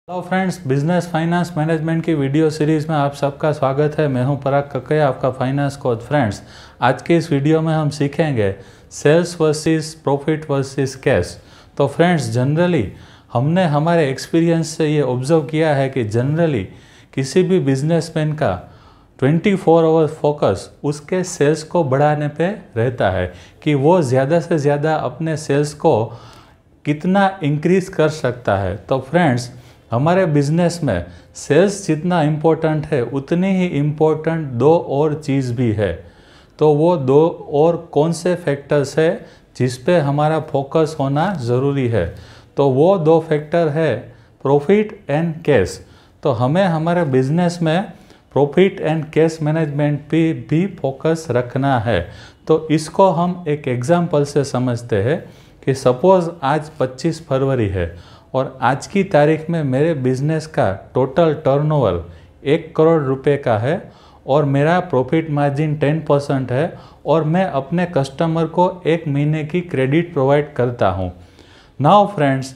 Hello friends, business finance management की video series में आप सबका स्वागत है। मैं हूं पराग कक्कया, आपका फाइनेंस कोच। फ्रेंड्स, आज के इस वीडियो में हम सीखेंगे sales versus profit versus cash. तो फ्रेंड्स, जनरली हमने हमारे एक्सपीरियंस से ये ऑब्जर्व किया है कि जनरली किसी भी बिजनेसमैन का 24 आवर फोकस उसके सेल्स को बढ़ाने पे रहता है कि वो ज़्यादा से ज़्यादा अपने सेल्स को कितना इंक्रीज़ कर सकता है। तो फ्रेंड्स, हमारे बिजनेस में सेल्स जितना इम्पोर्टेंट है उतनी ही इम्पोर्टेंट दो और चीज़ भी है। तो वो दो और कौन से फैक्टर्स है जिस पे हमारा फोकस होना ज़रूरी है? तो वो दो फैक्टर है प्रॉफिट एंड कैश। तो हमें हमारे बिजनेस में प्रॉफिट एंड कैश मैनेजमेंट पे भी फोकस रखना है। तो इसको हम एक एग्जांपल से समझते हैं कि सपोज़ आज 25 फरवरी है और आज की तारीख में मेरे बिजनेस का टोटल टर्नओवर 1 करोड़ रुपए का है और मेरा प्रॉफिट मार्जिन 10% है और मैं अपने कस्टमर को 1 महीने की क्रेडिट प्रोवाइड करता हूँ। नाउ फ्रेंड्स,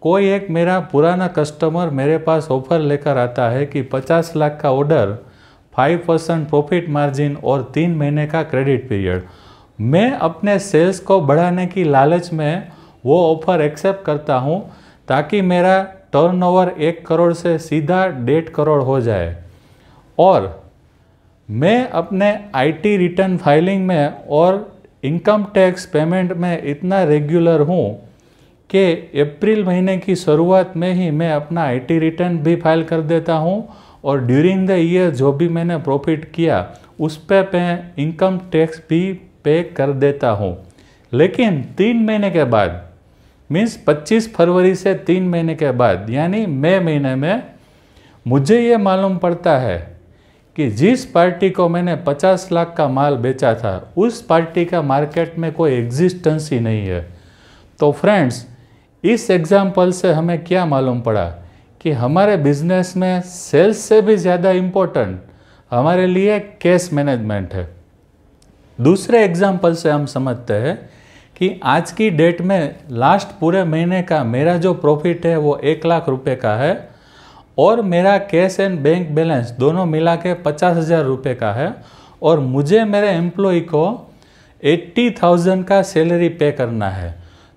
कोई एक मेरा पुराना कस्टमर मेरे पास ऑफर लेकर आता है कि 50 लाख का ऑर्डर, 5% प्रॉफिट मार्जिन और 3 महीने का क्रेडिट पीरियड। मैं अपने सेल्स को बढ़ाने की लालच में वो ऑफ़र एक्सेप्ट करता हूँ ताकि मेरा टर्नओवर 1 करोड़ से सीधा 1.5 करोड़ हो जाए। और मैं अपने आईटी रिटर्न फाइलिंग में और इनकम टैक्स पेमेंट में इतना रेगुलर हूँ कि अप्रैल महीने की शुरुआत में ही मैं अपना आईटी रिटर्न भी फाइल कर देता हूँ और ड्यूरिंग द ईयर जो भी मैंने प्रॉफिट किया उस पर मैं इनकम टैक्स भी पे कर देता हूँ। लेकिन 3 महीने के बाद, मीन्स 25 फरवरी से 3 महीने के बाद यानी मई महीने में मुझे ये मालूम पड़ता है कि जिस पार्टी को मैंने 50 लाख का माल बेचा था उस पार्टी का मार्केट में कोई एग्जिस्टेंस ही नहीं है। तो फ्रेंड्स, इस एग्जाम्पल से हमें क्या मालूम पड़ा कि हमारे बिजनेस में सेल्स से भी ज़्यादा इम्पोर्टेंट हमारे लिए कैश मैनेजमेंट है। दूसरे एग्जाम्पल से हम समझते हैं कि आज की डेट में लास्ट पूरे महीने का मेरा जो प्रॉफिट है वो 1 लाख रुपए का है और मेरा कैश एंड बैंक बैलेंस दोनों मिला के 50,000 रुपये का है और मुझे मेरे एम्प्लॉय को 80,000 का सैलरी पे करना है।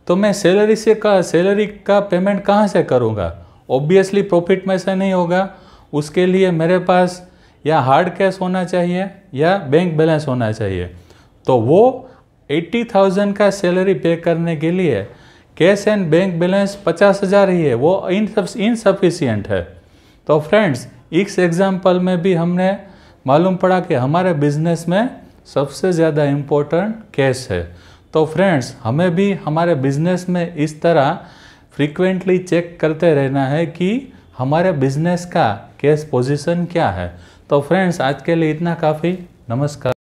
तो मैं सैलरी का पेमेंट कहाँ से करूँगा? ऑब्वियसली प्रॉफिट में से नहीं होगा। उसके लिए मेरे पास या हार्ड कैश होना चाहिए या बैंक बैलेंस होना चाहिए। तो वो 80,000 का सैलरी पे करने के लिए कैश एंड बैंक बैलेंस 50,000 ही है, वो इनसफिशियंट है। तो फ्रेंड्स, इस एग्जाम्पल में भी हमने मालूम पड़ा कि हमारे बिजनेस में सबसे ज़्यादा इम्पोर्टेंट कैश है। तो फ्रेंड्स, हमें भी हमारे बिजनेस में इस तरह फ्रीक्वेंटली चेक करते रहना है कि हमारे बिजनेस का कैश पोजीशन क्या है। तो फ्रेंड्स, आज के लिए इतना काफ़ी। नमस्कार।